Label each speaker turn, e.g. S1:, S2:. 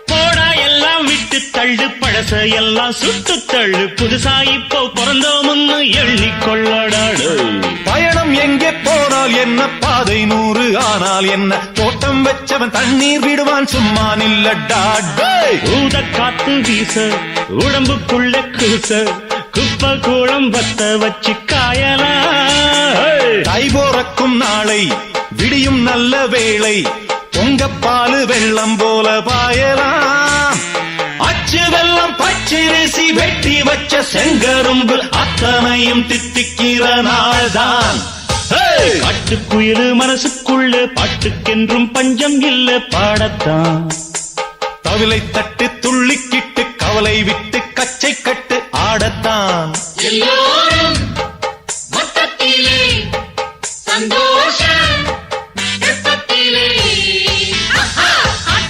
S1: போடா எல்லாம் விட்டு தள்ளு பழச எல்லாம் சுட்டு தள்ளு புதுசா இப்போ பிறந்தோம்னு எண்ணிக்கொள்ளடாடு
S2: பயணம் எங்கே போனால் என்ன பாதை 100 ஆனால் என்ன தோட்டம் வச்சவன் தண்ணீர் விடுவான் சும்மா நில்லடா
S1: ஊத காத்து வீச உடம்புக்குள்ள கூச குப்பை கூளம் வத்த வச்சு காயலா
S2: தை போறக்கும் நாளை விடியும் நல்ல வேளை பொங்கப்பாலு வெள்ளம் போல பாயலாம் அச்சு வெள்ளம் பச்சரிசி வெட்டி வச்ச செங்கரும்பு அத்தனையும் தித்திக்கிற நாள்தான்
S1: காட்டுக்குயிலு மனசுக்குள்ள பாட்டுக்கென்றும் பஞ்சம் இல்ல பாடத்தான்
S2: தவிலை தட்டு துள்ளிக்கிட்டு கவலை விட்டு கச்சை கட்டு ஆடத்தான்
S3: எல்லோரும் மொத்தத்திலே சந்தோஷம்